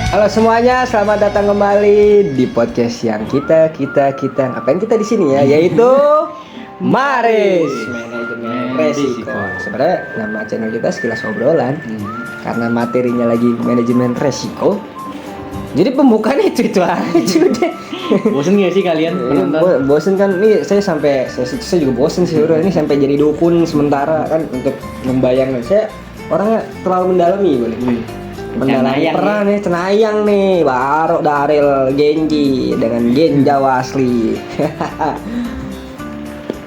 Halo semuanya, selamat datang kembali di podcast yang kita ngapain kita di sini ya, yaitu Maris Manajemen Resiko. Sebenarnya nama channel kita sekilas obrolan, karena materinya lagi manajemen resiko. Jadi pembukaan itu aja udah. Bosen gak sih kalian penonton? Bosen kan, nih saya juga bosen sih udah ini sampai jadi dukun sementara kan untuk membayangkan. Saya orangnya terlalu mendalami boleh. Mendalami peran nih, Cenayang nih, baru Daryl Genji dengan Genja Wasli.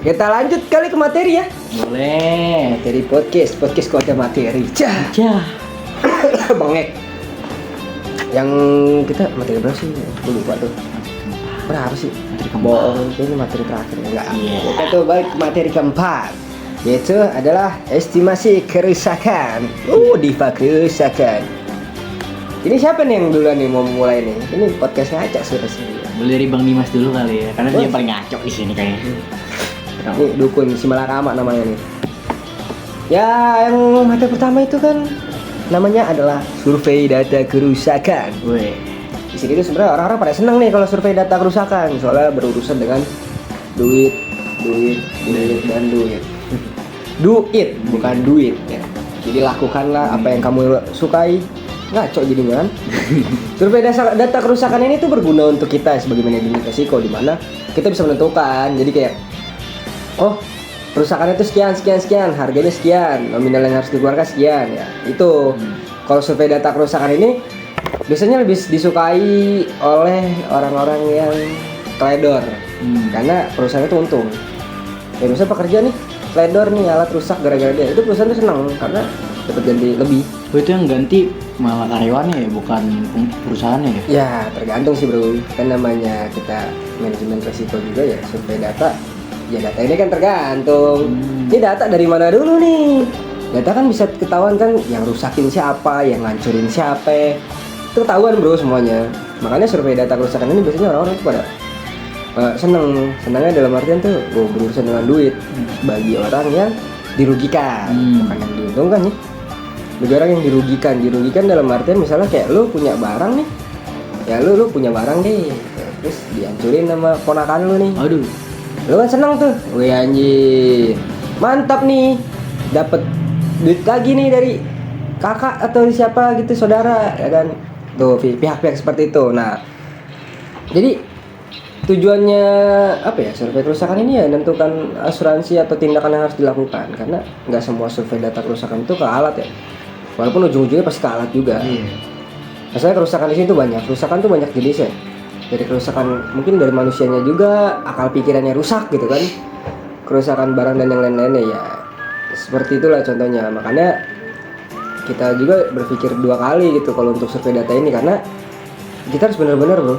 Kita lanjut kali ke materi ya. Boleh. Materi podcast kok ada materi. Cah. Bangek. Yang kita materi berapa sih? Gue lupa tuh. Berapa sih? Materi keempat. Bohong, ini materi terakhir enggak. Yeah. Kita tuh balik ke materi keempat. Yaitu adalah estimasi kerusakan. Diva kerusakan. Ini siapa nih yang duluan nih mau mulai nih? Ini podcast ngacak sudah sih. Boleh dari Bang Dimas dulu kali ya, karena dia paling ngaco di sini kayaknya. Ini dukun si Malakama namanya nih. Ya, yang materi pertama itu kan namanya adalah survei data kerusakan. Weh. Di sini tuh sebenarnya orang-orang pada seneng nih kalau survei data kerusakan, soalnya berurusan dengan duit dan duit. Duit bukan duit ya. Jadi lakukanlah apa yang kamu sukai. Ngaco jadinya kan. Survei data kerusakan ini tuh berguna untuk kita sebagai manajemen resiko, di mana kita bisa menentukan. Jadi kayak kerusakannya itu sekian, harganya sekian, nominal yang harus dikeluarkan sekian ya. Itu kalau survei data kerusakan ini biasanya lebih disukai oleh orang-orang yang trader. Karena perusahaan itu untung. Ya misalnya pekerja nih, trader nih alat rusak gara-gara dia. Itu perusahaan itu senang karena dapat ganti lebih. Itu yang ganti malah karyawannya ya, bukan perusahaannya ya? Ya tergantung sih bro, kan namanya kita manajemen resiko juga ya, survei data. Ya data ini kan tergantung. Ini data dari mana dulu nih? Data kan bisa ketahuan kan, yang rusakin siapa, yang ngancurin siapa. Itu ketahuan bro semuanya. Makanya survei data kerusakan ini biasanya orang-orang itu pada senangnya dalam artian tuh berurusan dengan duit bagi orang yang dirugikan, bukan yang diuntungkan nih. Bagi orang yang dirugikan dalam artian misalnya kayak lu punya barang nih, ya lu punya barang deh, terus dihancurin sama ponakan lu nih. Aduh, Lu kan seneng tuh, wih anjir, mantap nih, dapat duit lagi nih dari kakak atau siapa gitu, saudara, ya kan, tuh pihak-pihak seperti itu. Nah, jadi tujuannya apa ya, survei kerusakan ini ya menentukan asuransi atau tindakan yang harus dilakukan, karena nggak semua survei data kerusakan itu ke alat ya, walaupun ujung-ujungnya pasti ke alat juga. Masalah kerusakan di sini tuh banyak, kerusakan tuh banyak jenisnya. Dari kerusakan mungkin dari manusianya juga, akal pikirannya rusak gitu kan, kerusakan barang dan yang lain-lainnya ya. Seperti itulah contohnya. Makanya kita juga berpikir dua kali gitu kalau untuk survei data ini, karena kita harus benar-benar bro,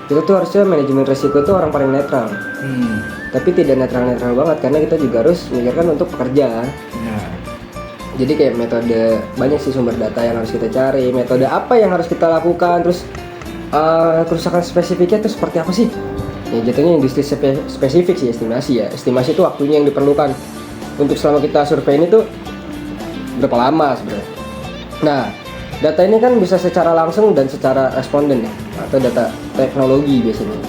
kita tuh harusnya manajemen resiko itu orang paling netral. Tapi tidak netral banget, karena kita juga harus memikirkan untuk pekerja. Jadi kayak metode, banyak sih sumber data yang harus kita cari, metode apa yang harus kita lakukan, terus kerusakan spesifiknya itu seperti apa sih? Ya jatuhnya industri spesifik sih, estimasi ya. Estimasi itu waktunya yang diperlukan untuk selama kita survei ini tuh berapa lama sebenarnya. Nah, data ini kan bisa secara langsung dan secara responden ya, atau data teknologi biasanya.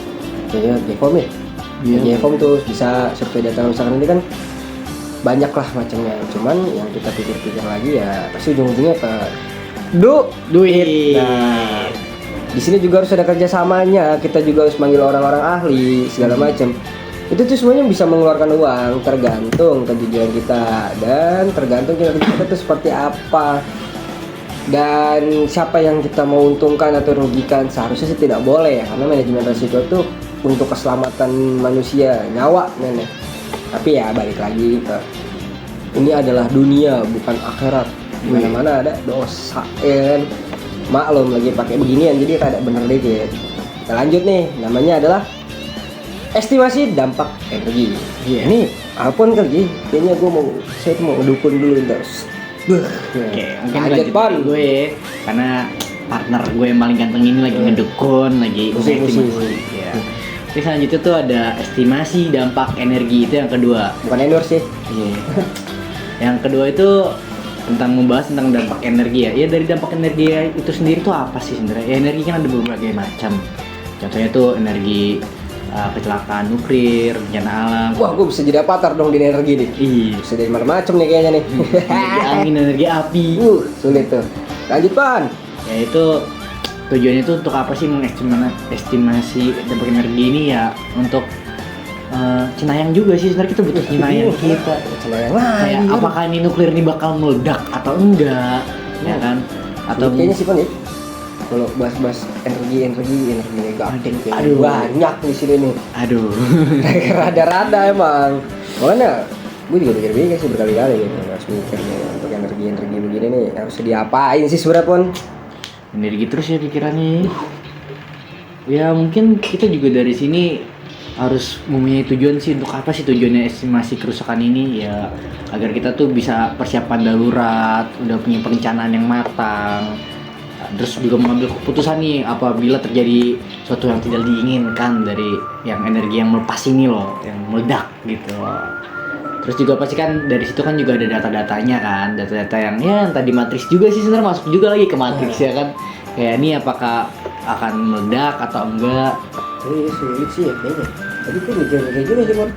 Kayaknya GFOM ya. GFOM tuh bisa survei data kerusakan ini kan banyak lah macamnya. Cuman yang kita pikir-pikir lagi ya pasti ujung-ujungnya ke duit. Nah, di sini juga harus ada kerjasamanya. Kita juga harus manggil orang-orang ahli segala macam. Itu tuh semuanya bisa mengeluarkan uang, tergantung kejujuran kita dan tergantung kinerja kita tuh seperti apa. Dan siapa yang kita mau untungkan atau rugikan, seharusnya sih tidak boleh ya, karena manajemen risiko itu untuk keselamatan manusia, nyawa men. Tapi ya balik lagi ke ini adalah dunia bukan akhirat. Di mana-mana ada dosa ya kan. Maklum lagi pakai beginian jadi rada bener dikit. Kita lanjut nih, namanya adalah estimasi dampak energi. Ini apapun kali, kayaknya saya mau dukun dulu terus. Oke, mungkin lanjut gue karena partner gue yang paling ganteng ini lagi ngedukun, lagi estimasi. Ya. Terus selanjutnya tuh ada estimasi dampak energi, itu yang kedua. Bukan endorse sih. Yang kedua itu tentang membahas tentang dampak energi ya. Ya dari dampak energi itu sendiri tuh apa sih sebenarnya? Ya, energi kan ada berbagai macam. Contohnya tuh energi kecelakaan nuklir, bencana alam. Wah, gue bisa jadi avatar dong di energi nih. Iya. Bisa jadi macam-macam nih kayaknya nih. Energi angin, energi api. Sulit tuh. Lanjut, Pan. Ya itu tujuannya itu untuk apa sih mengestimasi dampak energi ini ya untuk Cenayang juga sih sebenarnya kita butuh Cenayang kita. Cenayang lah. Kayak apakah ini nuklir ini bakal meledak atau enggak, ya kan? Atau kayaknya sih Pan ya. Kalau bahas-bahas energi negatif aduh banyak di sini nih. Aduh. Rada-rada emang. Makanya gue juga pikir-pikir sih berkali-kali gitu. Harus mikirnya untuk energi begini nih harus diapain sih sebenarnya Pon? Energi terus ya pikirannya. Ya mungkin kita juga dari sini harus mempunyai tujuan sih, untuk apa sih tujuannya estimasi kerusakan ini ya, agar kita tuh bisa persiapan darurat, udah punya perencanaan yang matang, terus juga mengambil keputusan nih apabila terjadi suatu yang tidak diinginkan dari yang energi yang melepas ini loh, yang meledak gitu loh. Terus juga pasti kan dari situ kan juga ada data-datanya kan, data-data yang ya entah di matriks juga sih sebenarnya, masuk juga lagi ke matriks ya kan, kayak ini apakah akan meledak atau enggak. Sulit sih ya kayaknya. Tapi gue mikir kayak gini sih Pon.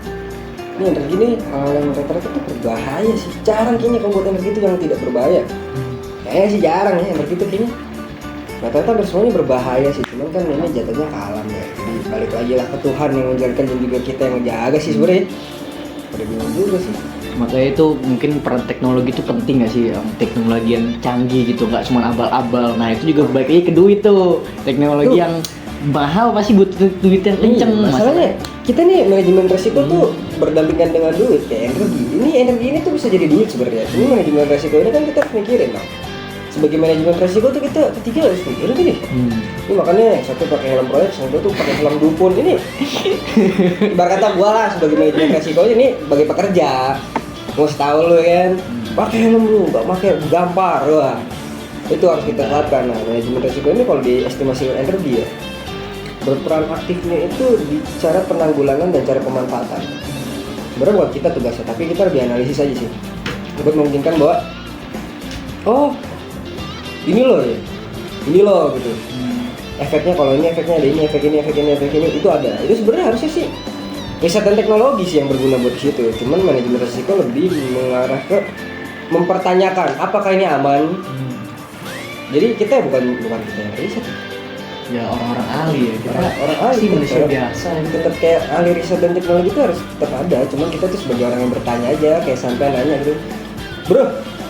Ini energi nih hal yang rata-rata tuh berbahaya sih. Jarang kayaknya kalau buat energi itu yang tidak berbahaya. Kayaknya sih jarang ya energi itu kayaknya. Rata-rata semuanya berbahaya sih. Cuman kan ini jatuhnya ke alam ya. Jadi balik lagi lah ke Tuhan yang menjalankan dan juga kita yang menjaga sih sebenarnya. Udah bingung juga sih. Makanya itu mungkin peran teknologi itu penting gak sih, teknologi yang canggih gitu, nggak cuma abal-abal. Nah itu juga balik lagi ke duit tuh, teknologi yang mahal pasti butuh duit yang kenceng. Masalahnya kita nih manajemen resiko tuh berdampingan dengan duit kayak energi. Ini energi ini tuh bisa jadi duit sebenarnya. Ini manajemen resiko ini kan kita harus mikirin lah. Sebagai manajemen resiko tuh kita ketiga harus mikirin gini. Ini makanya satu pakai helm proyek, satu tuh pakai helm dukun. Ini ibarat kata gua lah sebagai manajemen resiko ini sebagai pekerja. Mau tahu lu kan, pakai helm lu, nggak pakai gampar, wah itu harus kita terapkan. Nah, manajemen resiko ini kalau di estimasi energi ya berperan aktifnya itu di cara penanggulangan dan cara pemanfaatan. Sebenarnya buat kita tugasnya, tapi kita lebih analisis aja sih buat memungkinkan bahwa oh ini loh ya, ini loh gitu. Efeknya kalau ini efeknya ada ini, efek ini itu ada. Itu sebenarnya harusnya sih riset dan teknologi sih yang berguna buat situ. Cuman manajemen risiko lebih mengarah ke mempertanyakan apakah ini aman. Jadi kita bukan kita yang riset. Ya orang-orang ahli ya, kita orang ahli sih manusia biasa. Tetap kayak ahli riset dan teknologi itu harus tetap ada. Cuman kita tuh sebagai orang yang bertanya aja, kayak sampai nanya gitu, bro,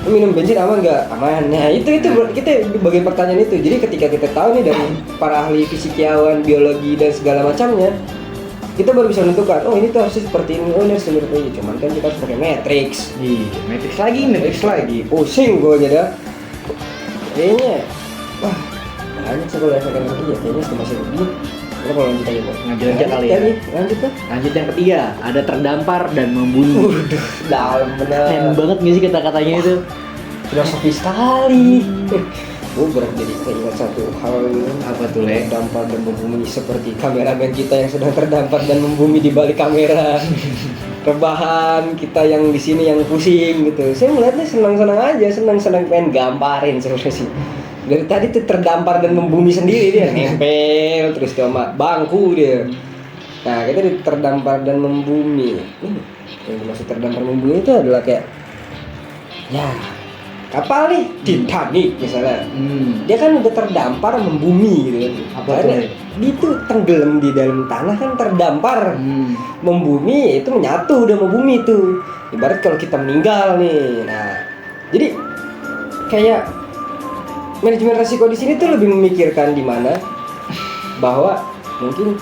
lu minum bensin aman nggak? Aman. Nah itu kita bagian pertanyaan itu. Jadi ketika kita tahu nih dari para ahli fisikawan, biologi dan segala macamnya, kita baru bisa menentukan, oh ini tuh harusnya seperti ini, oh ini harus seperti ini. Cuman kan kita harus pakai matrix. Matrix lagi. Pusing gue jadi. Kayaknya, wah banyak sih kalau efek energi ya. Kayaknya masih lebih. Kalau lanjut aja Bang. Lanjut aja kali ya. Lanjut kan? Lanjut yang ketiga, ada terdampar dan membunuh. Dalam bener. Keren banget nggak sih kata-katanya itu? Filosofi sekali. Gue berat jadi keinget satu hal. Apa tuh Le? Terdampar dan membumi seperti kameramen kita yang sedang terdampar dan membumi di balik kamera. Rebahan kita yang di sini yang pusing gitu. Saya melihatnya senang-senang aja, senang-senang pengen gamparin sebenarnya sih. Dari tadi tuh terdampar dan membumi sendiri dia, nempel terus sama bangku dia. Nah kita terdampar dan membumi. Yang dimaksud terdampar membumi itu adalah kayak ya kapal nih Titanic misalnya. Dia kan udah terdampar membumi gitu kan. Apa tuh? Dia tuh tenggelam di dalam tanah kan terdampar. Membumi itu menyatu udah sama bumi tuh. Ibarat kalau kita meninggal nih. Nah, jadi kayak manajemen resiko di sini tuh lebih memikirkan di mana bahwa mungkin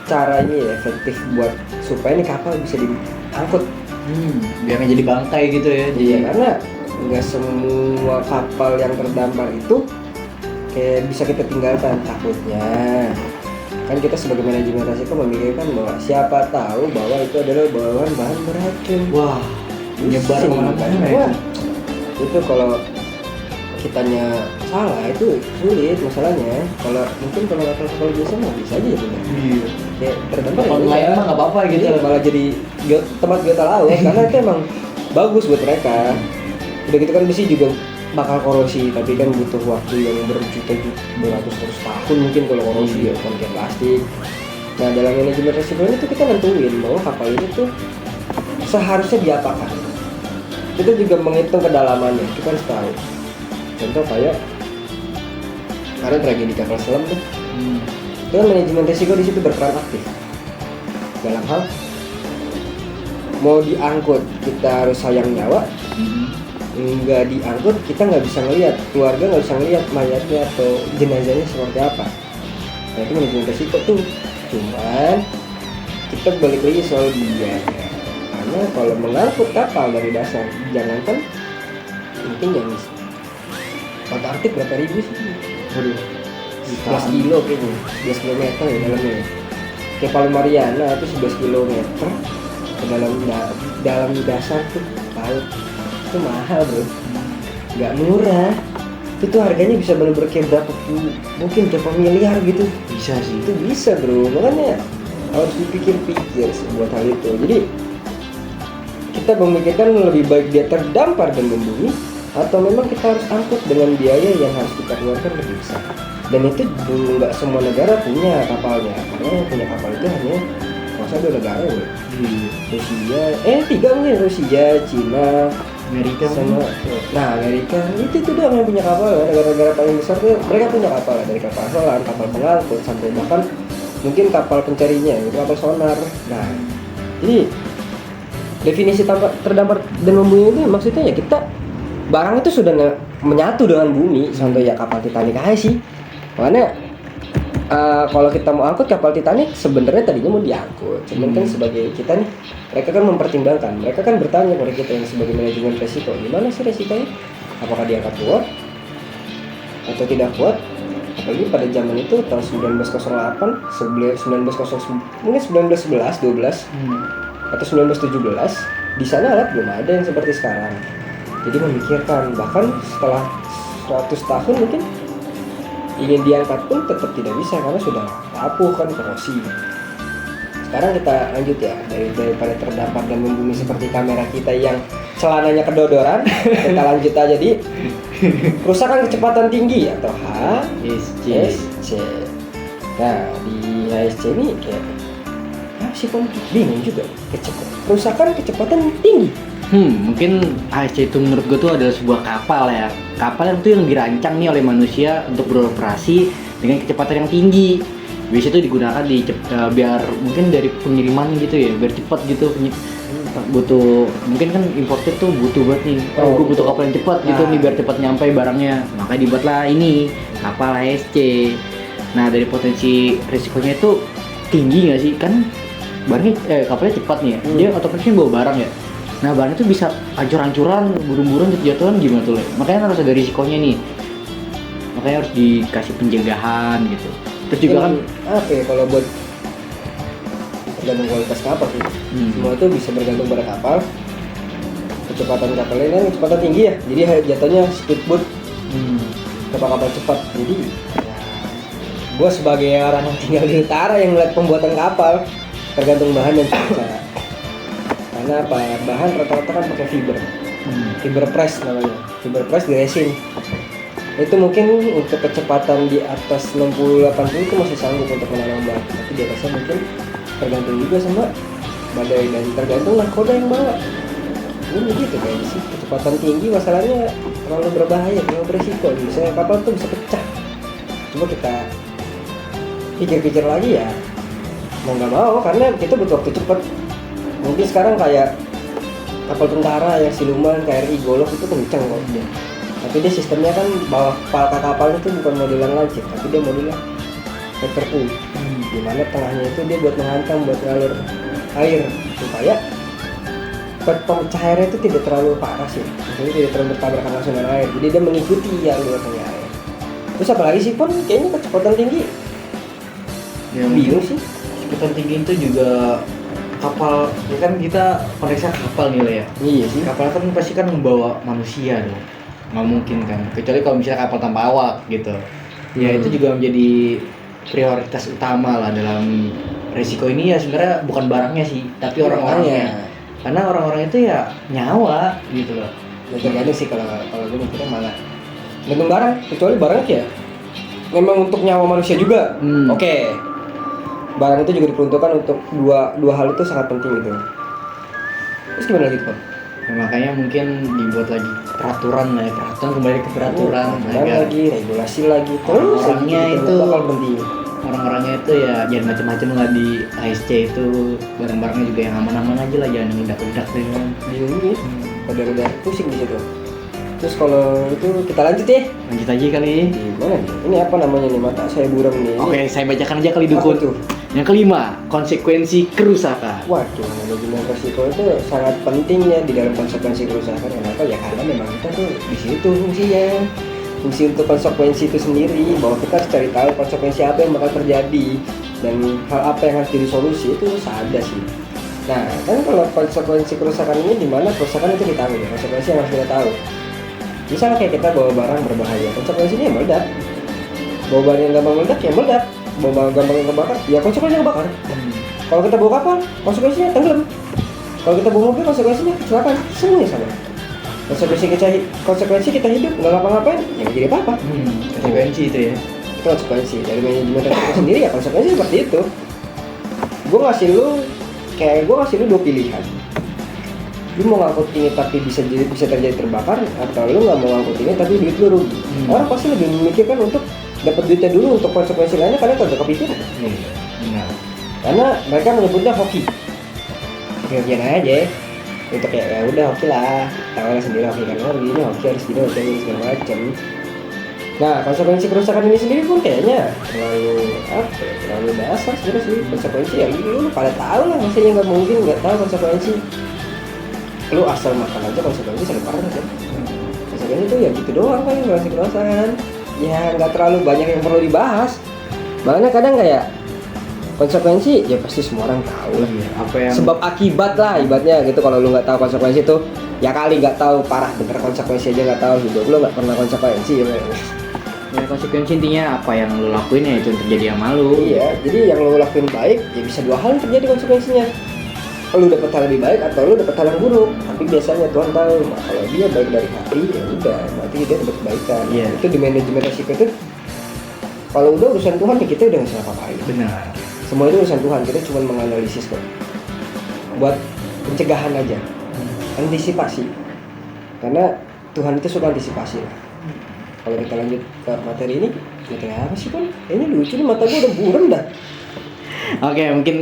cara ini ya efektif buat supaya ini kapal bisa diangkut. Biar nggak jadi bangkai gitu ya. Iya, karena nggak semua kapal yang terdampar itu kayak bisa kita tinggalkan. Takutnya kan kita sebagai manajemen resiko memikirkan bahwa siapa tahu bahwa itu adalah bahan beracun. Wah, menyebar kemana-mana ya. Itu kalau kitanya salah itu sulit masalahnya. Kalau mungkin kalau kapal biasa mah bisa aja ya benar. Iya. Kayak terdampar online mah nggak apa-apa gitu. Iya, malah jadi tempat biota laut karena itu emang bagus buat mereka. Udah gitu kan besi juga bakal korosi, tapi kan butuh waktu yang berjuta-juta, beratus-ratus tahun mungkin kalau korosi ya, kan kayak plastik. Nah dalam manajemen resiko ini tuh kita nentuin bahwa kapal ini tuh seharusnya diapakan. Kita juga menghitung kedalamannya, kita harus tahu. Contoh kayak karena tragedi kapal selam tuh, itu kan manajemen risiko di situ berperan aktif. Dalam hal mau diangkut kita harus sayang nyawa, nggak diangkut kita nggak bisa ngelihat, keluarga nggak bisa ngelihat mayatnya atau jenazahnya seperti apa. Nah itu manajemen risiko tuh. Cuman kita balik lagi soal biayanya, karena kalau mengangkut kapal dari dasar, jangankan mungkin jangan Antartik berapa ribu sih? Waduh, 11 kilo kayaknya, 11 kilometer ya dalamnya. Kayak Palu Mariana itu 11 kilometer ke dalam dasar tuh laut. Itu mahal bro, nggak murah. Itu harganya bisa bener-bener kayak berapa puluh, mungkin berapa miliar gitu. bisa sih. Itu bisa bro, makanya harus dipikir-pikir buat hal itu. Jadi kita memikirkan lebih baik dia terdampar dan membumi, atau memang kita harus angkut dengan biaya yang harus kita keluarkan lebih besar. Dan itu dulu nggak semua negara punya kapalnya, karena yang punya kapal itu hanya masa 2 negara ya. Rusia, 3 mungkin, Rusia, Cina, Amerika sama Amerika itu doang yang punya kapal. Negara-negara paling besar tuh mereka punya kapal, dari kapal selam, kapal pengangkut, sampai bahkan mungkin kapal pencarinya, itu kapal sonar. Nah jadi definisi terdampar dan membumi itu maksudnya ya kita barang itu sudah menyatu dengan bumi. Contoh ya kapal Titanic aja sih, makanya kalau kita mau angkut kapal Titanic sebenarnya tadinya mau diangkut, cuman kan sebagai kita nih, mereka kan mempertimbangkan, mereka kan bertanya kepada kita yang sebagai manajemen resiko, gimana sih resikonya, apakah diangkat kuat atau tidak kuat. Apalagi pada zaman itu tahun 1908, 1909, mungkin 1911, 12 atau 1917, di sana alat belum ada yang seperti sekarang. Jadi memikirkan, bahkan setelah 100 tahun mungkin ingin diangkat pun tetap tidak bisa karena sudah rapuh kan, korosi. Sekarang kita lanjut ya, daripada terdampar dan membumi seperti kamera kita yang celananya kedodoran. Kita lanjut aja di kerusakan kecepatan tinggi atau HSC. Nah di HSC ini kayak sih kan bingung juga, kerusakan kecepatan tinggi. Mungkin HSC itu menurut gue tuh adalah sebuah kapal ya. Kapal yang tuh yang dirancang nih oleh manusia untuk beroperasi dengan kecepatan yang tinggi. Biasanya itu digunakan biar mungkin dari pengiriman gitu ya, biar cepat gitu. Butuh, mungkin kan importer tuh butuh banget nih. Gue butuh kapal yang cepat gitu nih biar cepat nyampe barangnya. Makanya dibuatlah ini kapal HSC. Nah dari potensi risikonya itu tinggi nggak sih? Kan barangnya kapalnya cepat nih ya. Dia otomatis bawa barang ya. Nah barang itu bisa hancur-hancuran, burung-burung jatuh-jatuhan gimana tuh Le? Makanya harus ada risikonya nih. Makanya harus dikasih penjagaan gitu. Terus juga kan apa ya, kalau buat tergantung kualitas kapal sih. Semua itu bisa bergantung pada kapal. Kecepatan kapalnya kan kecepatan tinggi ya. Jadi jatuhnya speedboat. Kapal-kapal cepat. Jadi ya, gue sebagai orang yang tinggal di utara yang melihat pembuatan kapal tergantung bahan dan cuaca. Karena apa? Bahan rata-rata kan pakai fiber press namanya, fiber press di resin. Itu mungkin untuk kecepatan di atas 60-80 itu masih sanggup untuk menanam bahan, tapi di atasnya mungkin tergantung juga sama badai dan tergantung nahkoda yang bawa. Ini begitu kayaknya sih, kecepatan tinggi masalahnya terlalu berbahaya, terlalu beresiko. Misalnya kapal tuh bisa pecah. Coba kita pikir-pikir lagi ya, mau nggak mau karena kita butuh waktu cepat. Mungkin sekarang kayak kapal tentara yang siluman KRI Golok itu kencang kok dia. Tapi dia sistemnya kan bawah palka kapalnya itu bukan modelan lancip, tapi dia modelan vector pool. Dimana tengahnya itu dia buat menghantam, buat ngalur air supaya pemecah airnya itu tidak terlalu parah sih. Maksudnya tidak terlalu bertabrakan langsung dengan air. Jadi dia mengikuti alurnya air. Terus apalagi sih pun kayaknya kecepatan tinggi. ya, Bingung sih. kecepatan tinggi itu juga kapal, ya kan kita periksa kapal nih Le ya. Iya sih. Kapal kan pasti kan membawa manusia dong. Nggak mungkin kan, kecuali kalau misalnya kapal tanpa awak gitu. Ya itu juga menjadi prioritas utama lah dalam resiko ini ya. Sebenarnya bukan barangnya sih, tapi orang-orangnya. Karena orang-orang itu ya nyawa gitu loh. Ya, tergantung sih kalau gue mikirnya malah gantung barang, kecuali barangnya kayak memang untuk nyawa manusia juga. Oke. Barang itu juga diperuntukkan untuk dua hal itu sangat penting gitu. Terus gimana lagi Pak? Ya, makanya mungkin dibuat lagi peraturan lah ya, peraturan kembali ke peraturan agar lagi, regulasi lagi, terus orang-orangnya lagi, itu bakal penting. orang-orangnya itu ya jangan macam-macam lah di ASC itu, barang-barangnya juga yang aman-aman aja lah, jangan yang ledak-ledak deh kan. Ini udah pusing di situ. Terus kalau itu kita lanjut ya. Lanjut aja kali. Gimana nih? Ini apa namanya nih? Mata saya buram nih. Oke, saya bacakan aja kali Apa dukun. tuh? Yang kelima, konsekuensi kerusakan. Waduh, manajemen resiko itu sangat penting ya di dalam konsekuensi kerusakan. Kenapa? Ya karena memang kita tuh di situ fungsinya. Fungsi untuk konsekuensi itu sendiri, bahwa kita harus cari tahu konsekuensi apa yang bakal terjadi dan hal apa yang harus jadi solusi itu ada sih. Nah, kan kalau konsekuensi kerusakan ini di mana kerusakan itu kita tahu ya, konsekuensi yang harus kita tahu. Misalnya kayak kita bawa barang berbahaya, konsekuensinya ya meledak. Bawa barang yang gampang meledak ya meledak. Bawa barang gampang yang kebakar, ya konsekuensinya kebakar. Kalau kita bawa kapal, konsekuensinya tenggelam. Kalau kita bawa mobil, konsekuensinya kecelakaan. Semuanya sama. Konsekuensi kita hidup nggak ngapa-ngapain, ya nggak jadi apa-apa. Konsekuensi itu ya. Itu konsekuensi dari manajemen resiko sendiri ya, konsekuensi seperti itu. Gue ngasih lu dua pilihan. Lu mau ngangkut ini tapi bisa terjadi terbakar, atau lu nggak mau ngangkut ini tapi duit lu rugi. Orang pasti lebih memikirkan untuk dapat duitnya dulu, untuk konsekuensi lainnya kalian tidak kepikiran. Benar. Karena mereka menyebutnya hoki. Hoki aja. Untuk ya udah hoki lah, tahu lah sendiri hoki karena begini hoki harus gini segala macam. Nah, konsekuensi kerusakan ini sendiri pun kayaknya terlalu dasar sebenarnya sih. Konsekuensi ya lu pada tahu lah, maksudnya nggak mungkin nggak tahu konsekuensi. Lu asal makan aja konsekuensi sangat parah kan. Konsekuensi itu ya gitu doang kan, konsekuensi kerusakan. Ya nggak terlalu banyak yang perlu dibahas. Makanya kadang kayak konsekuensi ya pasti semua orang tahu lah. Apa yang Sebab akibat lah ibaratnya gitu. Kalau lu nggak tahu konsekuensi itu ya kali nggak tahu parah bener, konsekuensi aja nggak tahu, hidup lu nggak pernah konsekuensi ya. ya konsekuensi intinya apa yang lu lakuin ya itu yang terjadi sama lu. Iya, jadi yang lu lakuin baik ya bisa dua hal yang terjadi konsekuensinya. Lu dapat hal lebih baik atau lu dapat hal yang buruk. Tapi biasanya Tuhan tahu, nah, kalau dia baik dari hati ya udah, berarti dia dapat kebaikan. Iya. Itu di manajemen resiko itu. Kalau udah urusan Tuhan ya kita udah nggak salah apa-apain. Benar. Semua itu urusan Tuhan, kita cuma menganalisis kok. Buat pencegahan aja, antisipasi. Karena Tuhan itu suka antisipasi lah. Kalau kita lanjut ke materi ini, materi apa sih Pon? Kayaknya lucu nih, mata gue udah buram dah. Oke, mungkin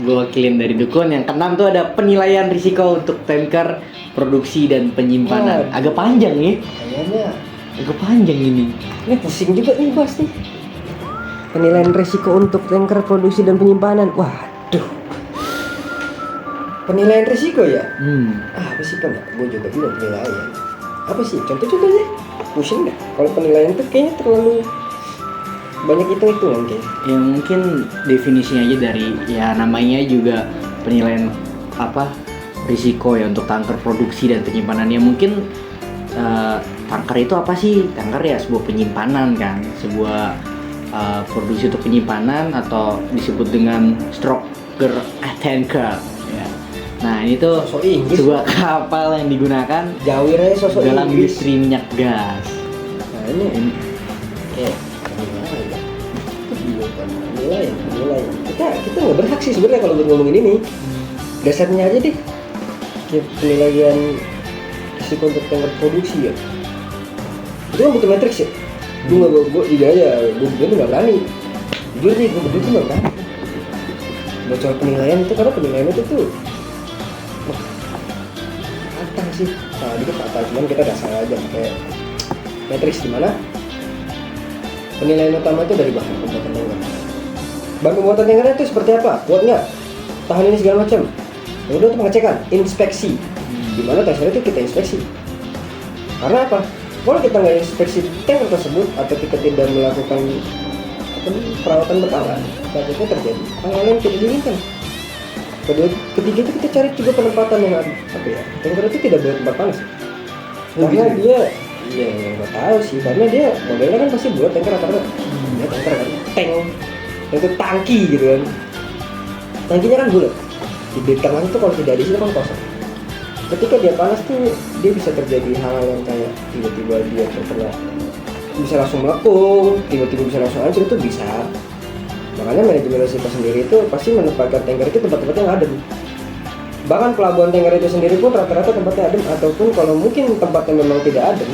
gue wakilin dari dukun. Yang keenam tuh ada penilaian risiko untuk tanker produksi dan penyimpanan. Waduh. Agak panjang nih. Kayaknya Agak panjang ini. pusing juga nih bahas nih. Penilaian risiko untuk tanker produksi dan penyimpanan. Waduh. Penilaian risiko ya? Apa sih Pon? Gue juga belum penilaian. Apa sih? Contoh-contohnya? Pusing dah. Kalau penilaian tuh kayaknya terlalu banyak hitung-hitungan kayaknya. Ya mungkin definisinya aja dari ya namanya juga penilaian apa risiko ya untuk tanker produksi dan penyimpanannya. Mungkin tanker itu apa sih? Tanker ya sebuah penyimpanan kan, sebuah produksi untuk penyimpanan atau disebut dengan stroker tanker. Ya. Nah ini tuh Sosok Inggris. sebuah kapal yang digunakan Jawir aja sosok dalam Inggris. industri minyak gas. Nah ini kayak penilaian. Itu bingung kan? Penilaian. Kita nggak berhak sih sebenarnya kalau buat ngomongin ini. Dasarnya aja deh. Kayak penilaian risiko untuk tanker produksi ya. Itu kan butuh matriks ya. Gue jujur aja, gue tuh nggak berani. Jujur nih, gue tuh nggak berani. Baca penilaian itu karena penilaian itu tuh kata sih, nah dikit kata, cuman kita dasar aja kayak matriks di mana penilaian utama itu dari bahan pembuatan tanker. Bahan pembuatan tankernya itu seperti apa? Kuat nggak? Tahan ini segala macam. Yang kedua itu pengecekan, inspeksi. Di mana tanker itu kita inspeksi. Karena apa? Kalau kita nggak inspeksi tanker tersebut atau kita tidak melakukan perawatan berkala, takutnya terjadi hal-hal yang tidak diinginkan. Ketiga itu kita cari juga penempatan yang apa ya? Tanker itu tidak boleh tempat panas. Karena dia, ya yang gue tahu sih, karena dia modelnya kan pasti buat tanker apa-apa. Ya tanker kan, tank itu tangki gitu kan. Tangkinya kan bulat. Di tengah itu kalau tidak diisi kan kosong. ketika dia panas tuh dia bisa terjadi hal yang kayak tiba-tiba dia terkena, bisa langsung melengkung, tiba-tiba bisa langsung hancur, itu bisa. Makanya manajemen risiko sendiri itu pasti menempatkan tanker itu tempat-tempat yang adem. Bahkan pelabuhan tanker itu sendiri pun rata-rata tempatnya adem, ataupun kalau mungkin tempatnya memang tidak adem,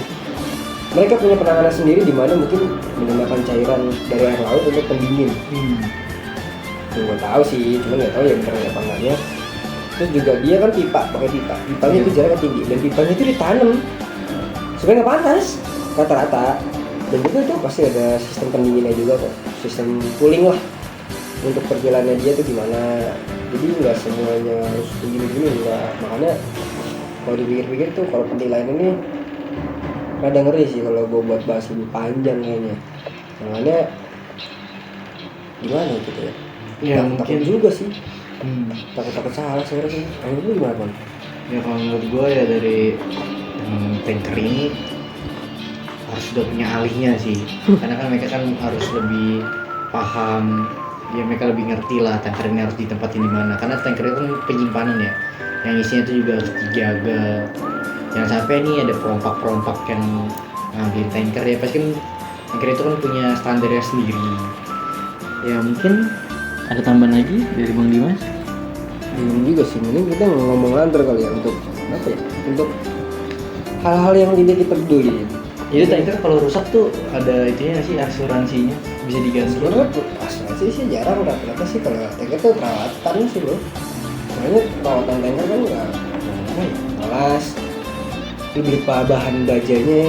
mereka punya penanganan sendiri di mana mungkin menggunakan cairan dari air laut untuk pendingin. Gue tahu sih, cuman nggak tahu ya bener apa enggaknya. Terus juga dia kan pipa, pakai pipanya itu jaraknya tinggi dan pipanya itu ditanam supaya nggak panas rata-rata. Dan juga itu pasti ada sistem pendinginnya juga kok, sistem cooling lah untuk perjalanannya dia tuh gimana. Jadi nggak semuanya harus begini-gini, nggak. Makanya kalau dipikir-pikir tuh kalau penilaian ini rada ngeri sih kalau gue buat bahas lebih panjang kayaknya. Makanya gimana gitu ya? Ya Takut mungkin juga sih. Takut salah sebenarnya sih. Kalau lu gimana Bang? ya kalau menurut gue ya dari tanker ini harus sudah punya ahlinya sih. Karena kan mereka kan harus lebih paham, ya mereka lebih ngerti lah tanker ini harus ditempatin di mana. Karena tanker itu kan penyimpanan ya, yang isinya itu juga harus dijaga. Jangan sampai nih ada perompak-perompak yang ngambil tanker ya, pasti kan tanker itu kan punya standarnya sendiri. Ya mungkin ada tambahan lagi dari Bang Dimas? Bingung juga sih, mending kita ngomong lantar kali ya untuk apa ya? Untuk hal-hal yang tidak kita peduli. Jadi tanker kalau rusak tuh ada itunya nggak sih, asuransinya bisa diganti? Sebenarnya asuransi sih jarang, rata-rata sih kalau tanker tuh perawatan sih bro. Soalnya perawatan tanker kan nggak malas. Lu berupa bahan bajanya,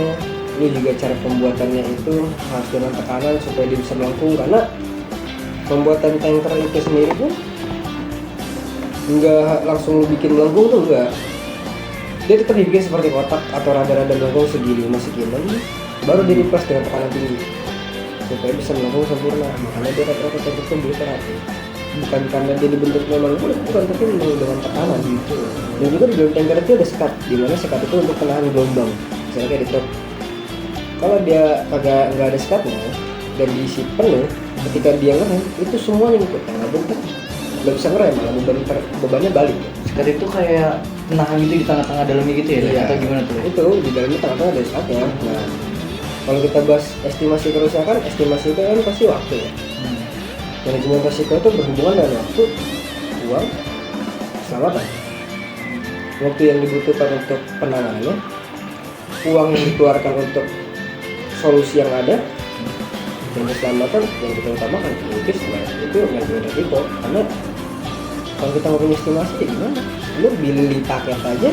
lu juga cara pembuatannya itu harus dengan tekanan supaya dia bisa melengkung, karena pembuatan tanker itu sendiri pun nggak langsung bikin melengkung tuh enggak. Dia tetap dibikin seperti kotak atau rada-rada melengkung segi 5 segi 6, baru dia dipas dengan tekanan tinggi supaya bisa melengkung sempurna. Makanya dia rata-rata tanker itu berat, bukan karena dia dibentuk memang bukan, tapi memang dengan tekanan gitu. Dan juga di dalam tanker itu ada sekat, di mana sekat itu untuk menahan gelombang, misalnya kayak di truk. Kalau dia kagak nggak ada sekatnya dan diisi penuh, ketika dia ngerem itu semuanya ikut, nggak bentuk, nggak bisa ngerem, malah bebannya balik. Sekat itu kayak penahan gitu di tengah-tengah dalamnya gitu ya? Iya. Atau gimana tuh? Itu di dalamnya tengah-tengah ada sekatnya. Nah, kalau kita bahas estimasi kerusakan, estimasi itu kan pasti waktu ya. Manajemen risiko itu berhubungan dengan waktu, uang, keselamatan. Waktu yang dibutuhkan untuk penanganannya, uang yang dikeluarkan untuk solusi yang ada, dan keselamatan yang kita utamakan. Itu manajemen risiko. Karena kalau kita mau punya estimasi ya gimana? Lu beli paket aja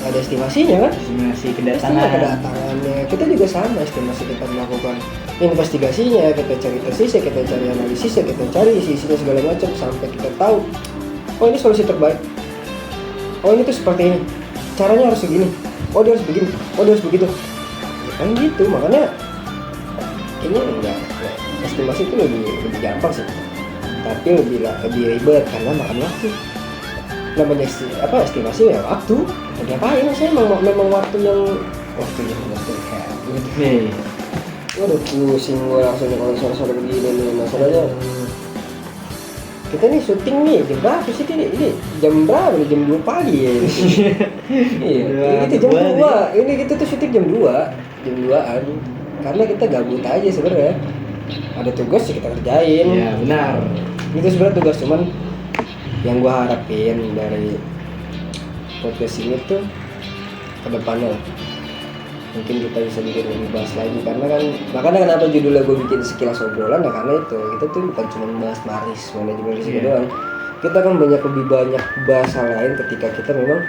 ada estimasinya kan? Estimasi Estimasi kedatangannya. Kita juga sama, estimasi kita melakukan investigasinya, kita cari tesisnya, kita cari analisisnya, kita cari isi-isinya segala macam sampai kita tahu, oh ini solusi terbaik, oh ini tuh seperti ini, caranya harus begini, oh dia harus begini, oh dia harus begitu, ya kan gitu. Makanya kayaknya enggak, estimasi itu lebih gampang sih, tapi lebih ribet karena makan waktu. Namanya estimasi ya waktu, jadi apain saya memang waktu yang kayak Nih, waduh pusing gue langsung nih kalau soal begini nih. Masalahnya kita nih syuting nih jam berapa sih ini jam berapa nih, jam 2 pagi ya ini. Iya itu jam 2 ini kita tuh syuting jam 2an karena kita gabut aja sebenarnya, ada tugas sih kita kerjain. ya benar. Itu sebenarnya tugas, cuman yang gue harapin dari podcast ini tuh kedepannya mungkin kita bisa bikin lebih bahas lagi, karena kan makanya kenapa judulnya gue bikin sekilas obrolan ya, karena itu kita tuh bukan cuma bahas baris manajemen risiko doang, kita kan lebih banyak bahas hal lain ketika kita memang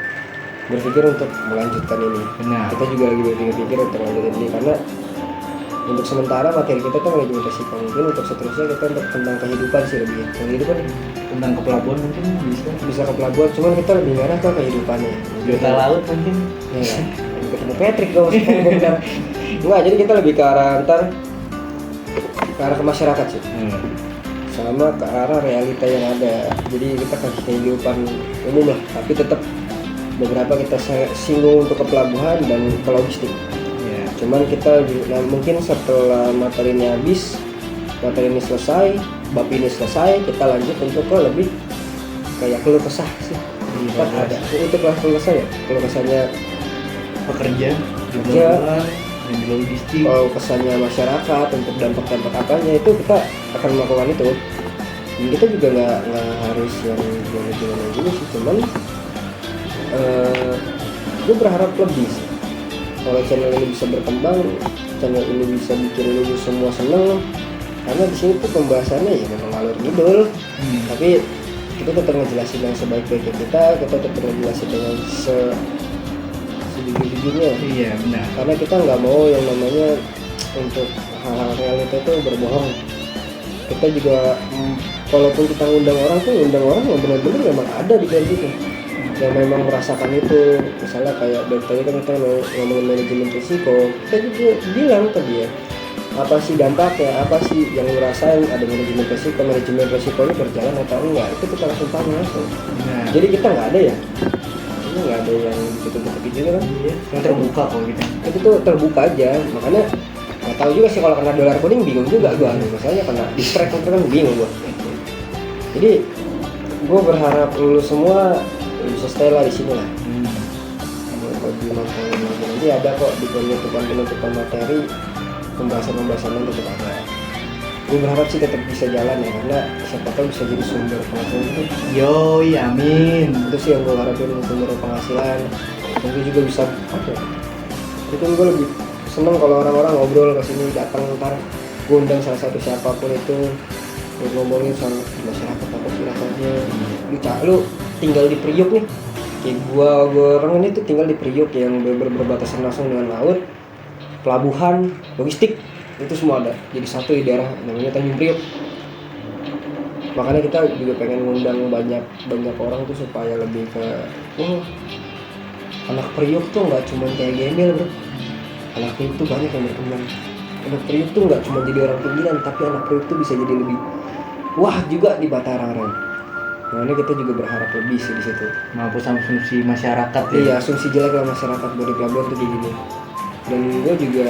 berpikir untuk melanjutkan ini. Benar. Kita juga lagi berpikir untuk melanjutkan ini, karena untuk sementara materi kita kan manajemen risiko, mungkin untuk seterusnya kita untuk tentang kehidupan sih, lebih kehidupan Tentang ke pelabuhan mungkin bisa ke pelabuhan, cuman kita lebih ngarah ke kehidupannya. Biota laut mungkin. Ya, ketemu Patrick dong sekarang benar. Enggak, jadi kita lebih ke arah ke arah ke masyarakat sih. Sama ke arah realita yang ada. Jadi kita ke kehidupan umum lah, tapi tetap beberapa kita singgung untuk ke pelabuhan dan ke logistik. Ya. Cuman kita mungkin setelah materi ini habis, materi ini selesai, bab ini selesai, kita lanjut untuk ke lebih kayak keluh kesah sih. Kan ada untuk keluh kesahnya, keluh kesahnya pekerja, Kerja. dan logistik. kalau kesannya masyarakat untuk dampak-dampak apanya itu kita akan melakukan itu. Dan kita juga nggak harus yang gimana juga sih, cuman gue berharap lebih sih. Kalau channel ini bisa berkembang, channel ini bisa bikin lu semua seneng, karena di sini tuh pembahasannya ya memang ngalur ngidul, tapi kita tetap ngejelasin yang sebaik-baiknya kita tetap ngejelasin dengan sejujur-jujurnya. Iya benar. Karena kita nggak mau yang namanya untuk hal-hal realita itu berbohong. Kita juga walaupun kita ngundang orang yang benar-benar memang ada di dalam itu, yang memang merasakan itu. Misalnya kayak dari tadi kan kita ngomongin manajemen risiko, kita juga bilang ke dia apa sih dampaknya, apa sih yang ngerasain ada manajemen risikonya berjalan atau enggak, itu kita langsung tanya langsung. Nah, Jadi kita nggak ada ya, ini nggak ada yang tutup-tutup gitu kan. iya, yang terbuka kok kita. Itu tuh terbuka aja, makanya nggak tahu juga sih kalau kena dolar kuning bingung juga gua, misalnya kena distract kan bingung gua. Jadi gua berharap lu semua bisa stay lah di sini lah. Kalau di nonton lagi nanti ada kok di penutupan materi pembahasan tetap ada. Gue berharap sih tetap bisa jalan ya, karena siapa tahu bisa jadi sumber penghasilan itu. Yoi, amin. Itu sih yang gue harapin, sumber penghasilan. Mungkin juga bisa apa ya? Itu gue lebih seneng kalau orang-orang ngobrol ke sini, datang ntar gue undang salah satu siapapun itu untuk ngomongin soal masyarakat apa sih rasanya. Lu tinggal di Priok nih, kayak gua orang ini tuh tinggal di Priok yang berbatasan langsung dengan laut, pelabuhan, logistik, itu semua ada. Jadi satu di daerah namanya Tanjung Priok. Makanya kita juga pengen ngundang banyak orang tuh supaya lebih ke anak Priok tuh nggak cuma kayak gembel bro. Anak Priok tuh banyak yang berkembang. Anak Priok tuh nggak cuma jadi orang pinggiran, tapi anak Priok tuh bisa jadi lebih wah juga di Batarang. Nah ini kita juga berharap lebih sih di situ. Menghapus asumsi masyarakat ya. Iya, asumsi jelek lah masyarakat dari pelabuhan tuh kayak gini. Dan gue juga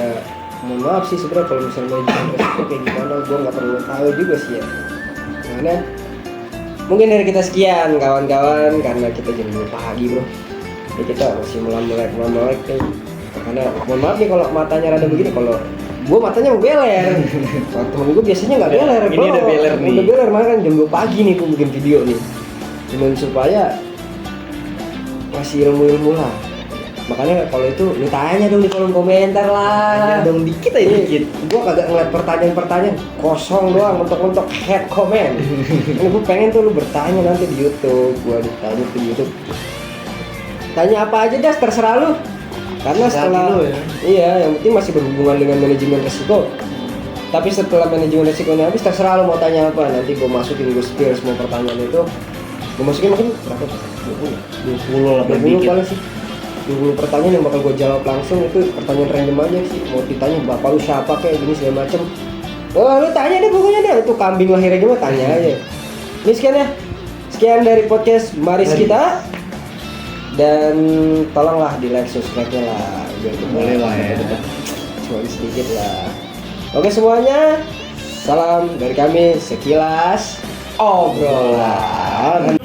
mohon maaf sih sebenarnya kalau misalnya manajemen resiko kayak gimana, gue nggak perlu tahu juga sih ya. Karena mungkin dari kita sekian kawan-kawan, karena kita jam 2 pagi bro. Jadi kita masih melek nih. Karena mohon maaf nih kalau matanya rada begini, kalau gue matanya mau beler. Kalau temen gue biasanya nggak beler. Ini udah beler nih. Udah beler, makanya kan jam 2 pagi nih gue bikin video nih. Cuman supaya ngasih ilmu-ilmu lah. Makanya kalau itu lu tanya dong di kolom komentar lah. Tanya dong dikit aja dikit. Gue kagak ngeliat pertanyaan kosong doang untuk head comment. Ini gue pengen tuh lu bertanya nanti di YouTube, gue ditanya di YouTube. Tanya apa aja dah, terserah lu. Karena setelah dulu ya. Iya, yang penting masih berhubungan dengan manajemen resiko. Tapi setelah manajemen resikonya habis, terserah lu mau tanya apa. Nanti gue masukin, gue spill semua pertanyaan itu. Gue masukin mungkin berapa? 20 lah 20 paling sih. 20 pertanyaan yang bakal gue jawab langsung. Itu pertanyaan random aja sih. Mau ditanya bapak lu siapa kayak gini segala macem. Oh lu tanya deh pokoknya deh. Itu kambing lahirnya gimana tanya aja. Ini sekian ya. Sekian dari podcast Maris kita. Dan tolonglah di like, subscribe-nya lah. Biar kita boleh lah ya. Cuma sedikit lah. Oke semuanya. Salam dari kami sekilas obrolan.